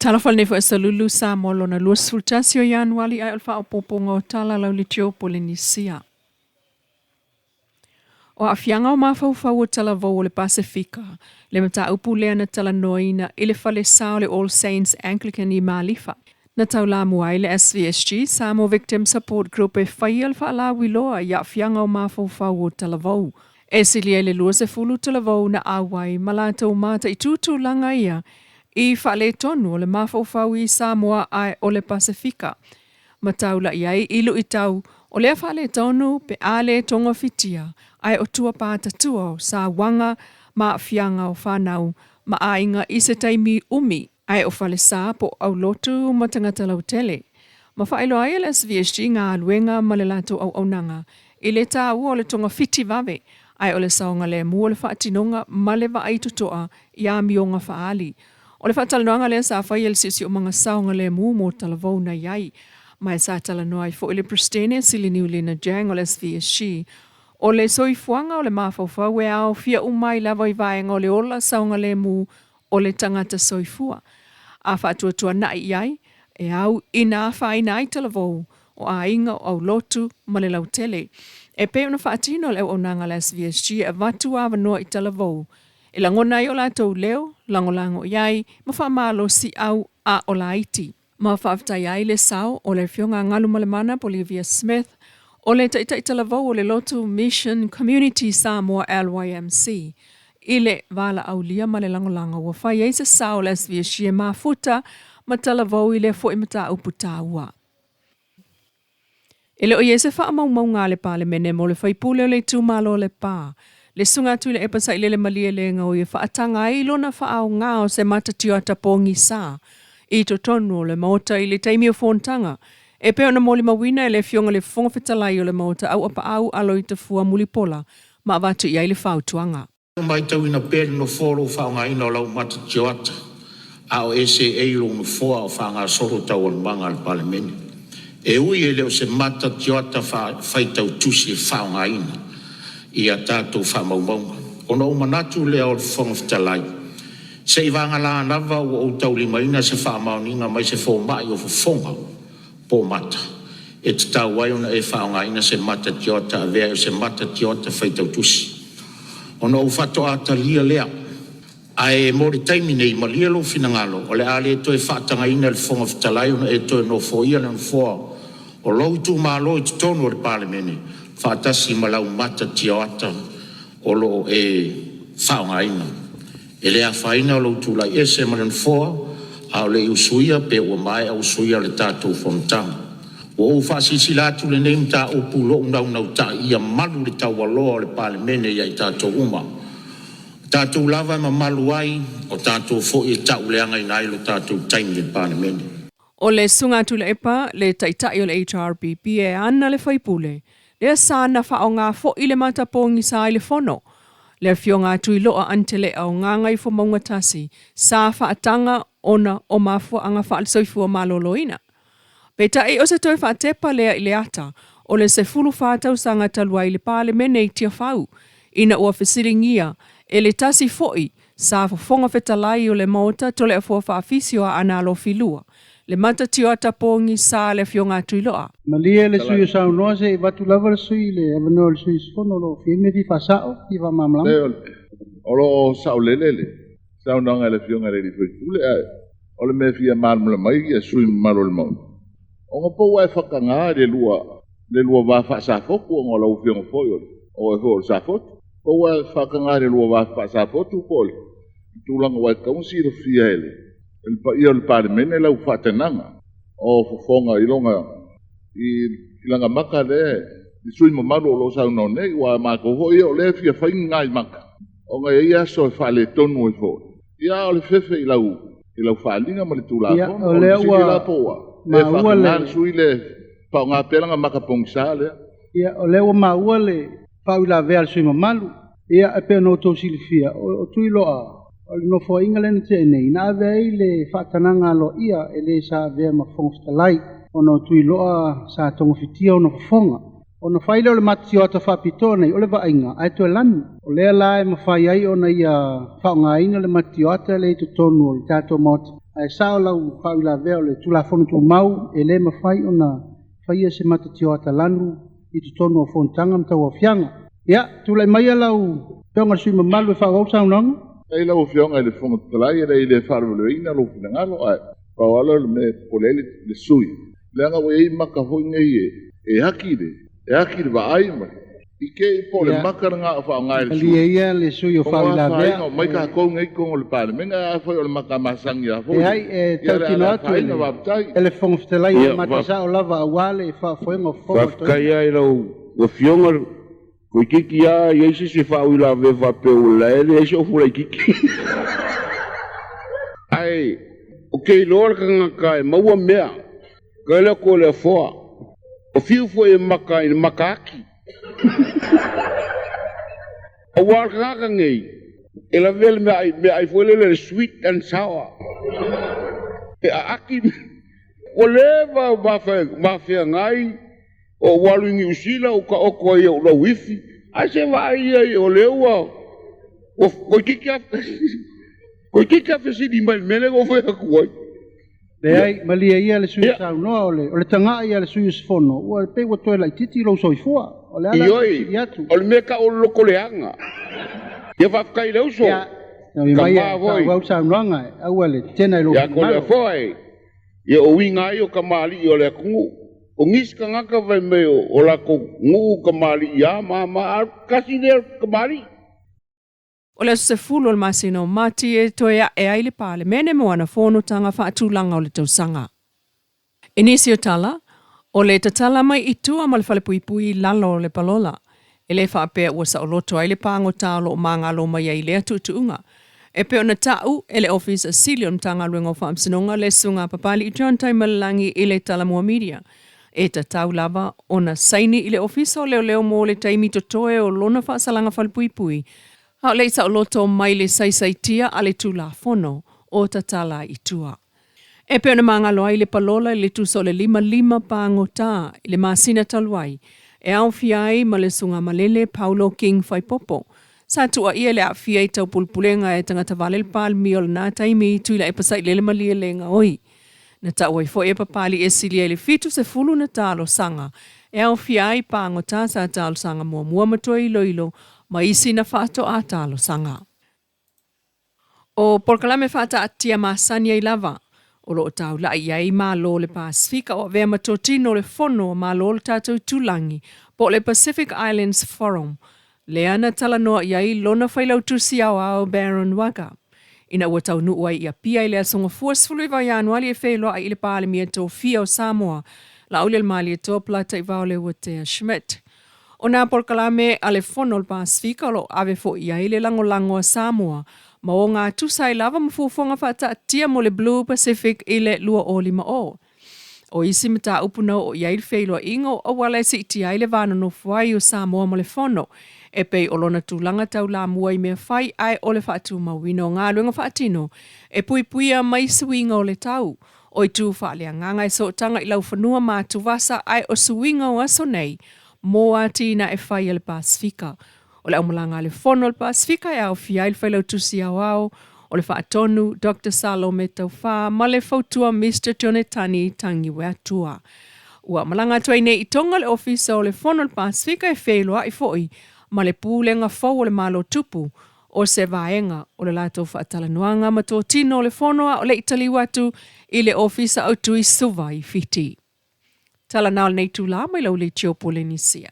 Talafal ne fo esalulu Samoa lona luas fultasio Januari ai alfa o poponga o tala laulitio Polynesia. O afianga o mafau o talavou o le Pasifika, le mata upu lea na talanoina i le fale sao le All Saints Anglican i Malifa. Na taula muai le SVSG, Samoa Victim Support Group e whai alfa ala wiloa i afianga o mafau o talavou. E silia le luas e fulu talavou na awai malata o mata i tutu langa ia, i whale tonu o le mafau i Samoa ai o le Pasifika. Mataula iai ilu i tau o lea whale tonu pe ale tonga fitia ai o tua pāta tua sa wanga ma fianga o whanau ma ainga i se taimi umi ai o whale sa po au lotu ma tangata lautele. Ma whaelo ai le SVSG ngā luenga ma le lato au aunanga i le tā ua o le tonga fiti vave ai o le saonga le mua le whaatinonga ma le wa aitutoa i a mionga whaali. O le whaatalanoanga le sa whai el sisi o mga saonga le mua mo talavou na iai. Mai sa talanoa i fo i le Pristine sili niulina jang o le SVSG. O le soifuanga o le mafau e au fia umai lava i vaenga o le ola saonga le mu o le tangata soifua. A whaatuatua nai iai e au ina whaina i talavou o a inga o au lotu ma le lautele. E pe una whaatino le o nanga le SVSG e vatu awa noa i talavou. E langona i o la tau leo, langolango iai, ma whamalo si au a o la iti. Ma whaftai ai le sao o le fionga ngalu malemana Bolivia Smith, o le taitaitalavou o le lotu Mission Community Samoa LYMC. I le vala au lia ma le langolanga ua whai ei se sao le SVSG e mafuta ma talavou i le fo imata uputa ua. E le o iese wha mau ngā le pā le mene mo le whaipule o le tūmalo le pā. Le sunga tu le epasa i le malia le ngau i whaatanga i lona wha au ngā o se matatio atapongi sā. I to tonu o le maota i le taimi o fontanga. E peo na moli mawina e le fionga le whongwhetalai o le maota au apa au alo i te fua mulipola. Ma watu i ai le whautuanga. Mai tau ina pēr no fōro whaunga ina o lau matatio ata. A o ese eilo no fōa o whaunga soro tau on manga al palemene. E ui e leo se matatio ata whaitau tusi e whaunga ina. I a tātou whamaumaunga. Ono o manatu leo o le whongwhetalai. Se i wanga la nawa o tau lima ina se whaamauninga mai se fō mai o whafonga po mata. E te tau waiona e whaonga ina se mata tiota a vea se mata tiota whaitau tusi. Ono o whato ata lia lea. Ai mori taimi nei ma lia lo finangalo. O le ale e toi whaatanga ina le whonga whatalai ona e toi no fō ia lan fōa. O lau tu malo i te tono o le palemene. Whaatasi ma lau mata tiota o lo e whaonga ina. E lea whaina o lau tūlai e se maran fōa, au le usuia pe ua mai au usuia le tātou whamtanga. O au whaasisi lātu le neim tā o pūlo unau tā ia malu le tau aloa o le palemene ia i tātou uma. Tātou lava ma malu ai o tātou fo i tau leanga i nai lo tātou taimi le palemene. O le sunga tu le epa, le taitai o le HRBP e ana le whaipule. Lea sāna wha o ngā fo i le matapongi sa i le whono. Le fionga tui loa antele au ngangai fo maunga tasi, sa whaatanga ona o mafua anga whaalsoifua maloloina. Peta e o se toi whaatepa lea i le ata, o le se fulu whaatau sanga talua i le pāle mene i tia whau, ina ua whisiringia, e le tasi foi, sa whafonga whetalai o le maota tole a fua whaafisio a ana alo filua. Le mata tio atapongi sa le fionga tui loa. Malia le sui o sao noa se watu lava le sui le avano le sui sifono lo fieme di fasao di va mamlam. Olo sao lelele. Sao nanga le fionga le di fule o le me fia marmula mai e sui malo le mau. O ngapo wai whakanga le lua wa whaasa foku o ngolo fionga foi o e ho sa fotu. O wai whakanga le lua wa whaasa fotu pole. Tulanga wai kaunsi ro fia ele. Ia le palemene lau whaatenanga o whafonga i longa i langa maka le i sui mamaru o lo sau no nei wa mako ho ia o le fia whainga ngai maka o ngai ia so e whaale tonu i fo ia o le fefe i lau whaalinga ma le tūla fono o le siki la poa le whakangan sui le pao ngā pelanga maka pongsa le ia o le ua maua le pao i la vea le sui mamaru ia e peo no tō silifia o tui loa no fo ingalen te nei na vei le fatananga lo ia ele sa ve ma fongstalai ono tui loa sa tongo fitia ono fonga ono faile le matio ata fa pitone ole va inga ai to lan ole la ma fai ai ona ia fa nga ina le matio ata le to tonu le tato mot ai sao lau whau la veo le tula whonu tu mau e le mawhai o na whaia se matatio atalanu i tu tonu o whontanga mta wa fianga. Ia, tula mai lau peonga sui mamalu e whau au sao nonga? Ei lau fionga i le whonga talai e rei le wharu ina lo finangalo ai. Pawala le me polele le sui. Leanga wa ei maka hoinga e haki le wa ai mai. Ike i po le makara ngā wha o ngai le sui. Ali ia le sui o whau la vea. Mai ka kou ngai kongo le pāle. Menga a whai o le maka masangi a fo. E hai e tau tino atu e le whonga fitalai e matasa o lava a wale e wha whainga o whonga. Whafkai ai lau wa fionga koe kiki a yeisi se whau la ve whapeu la ele e se o fura kiki. Ai, o kei lor ka ngaka e maua mea. Ka ele ko le foa. O fiu fo e maka i makaaki. O war ka ngaka ngei. E la vele me ai fo le sweet and sour. E a aki. O leva ma fea ngai. O waluingi usila o ka oko ia o la wifi. Ai se vai ia o leua. O kiki a fesi di mai mele o foi a kuai. Le ai malia ia le sui tau noa o le tanga ia le sui sfono. Ua le pe watoe la titi lo soifua. O le ala titi atu. O le meka o loko leanga. Ia whafkai leu so. Ia mai ia wau tau noanga e. Aua le tena i lo ia ko le foi. Ia o winga i o kamali i o le kungu. O ngis ka ngaka vai meo o la ko ngu kamali ia ma kasi le kamali. O le se fulu o le masino mati e toea e aile pale mene moana fono tanga whaatulanga o le tausanga. Inisi o tala, o le tatala mai itua ma le whalepuipui lalo o le palola. E le whaapea ua sa o loto aile pango talo o mangalo mai ai lea tuutuunga. E peo na tau e le office a silion tanga luenga o whaamsinonga le sunga papali i tuantai malangi i le tala mua media. E ta tau lava o na saini i le office o leo mo le taimi totoe o lona whaasalanga whalepuipui. Hau le sa o loto mai le saisaitia a le tula fono o ta tala i tua. E peo na mangalo ai le palola i le tuso le 5 pango tā i le masina taluai. E au fiai ma le sunga malele Paulo King Faipopo. Sa tua ia le a fiai tau pulpulenga e tangata vale le pal miol na taimi tuila e pasai lele malia lenga oi. Na tau ai fo e papali e silia le fitu se fulu na talo sanga. E au fiai pango tā sa talo sanga mua matua ilo ma isi na whaato a talo sanga. O porkalame whaata atia masani ai lava. O lo tau la iai ma lo le Pasifika o vea matotino le fono ma lo le tātou tulangi po le Pacific Islands Forum. Le ana tala noa iai lona whailau tusi au Baron Waka. Ina ua tau nuua ia pia i le asonga fuasfulu i vai anuali e wheloa i le pāle mia tō fia o Samoa. La ule le mali e tō plata i vaole ua Tea Schmidt. O nā porkalame a le fono le Pasifika lo ave fo iai le lango a Samoa. Ma o ngā tusai lava mafufonga whata tia mo le Blue Pacific i le lua o 5 o. O isi mata upuna o iai le wheloa ingo o wale si iti ai le vana no fuai o Samoa mo le fono. E pei o lona tūlanga tau la mua i mea whai ai o le whaatu mawina o ngā luenga whaatino. E puipuia mai suinga o le tau. O i tū whaalea nganga e so tanga i lau whanua mā tuvasa ai o suinga o aso nei. Mō ātina e whai le Pasifika. O le aumalanga le fono le Pasifika e au fiai le whailau tusi au. O le whaatonu, Dr. Salome Tauwha, ma le fautua Mr. Tionetani tangi wea tua. Ua malanga tuai nei i tonga le ofisa o le fono le Pasifika e wheloa i foi. Ma le pūlenga fau o le malo tupu o se vaenga o le lato whaatalanuanga ma tō tino o le whonoa o le itali watu i le ofisa au tui suva i fiti. Tala nao nei tū la mai lau le tio Polynesia.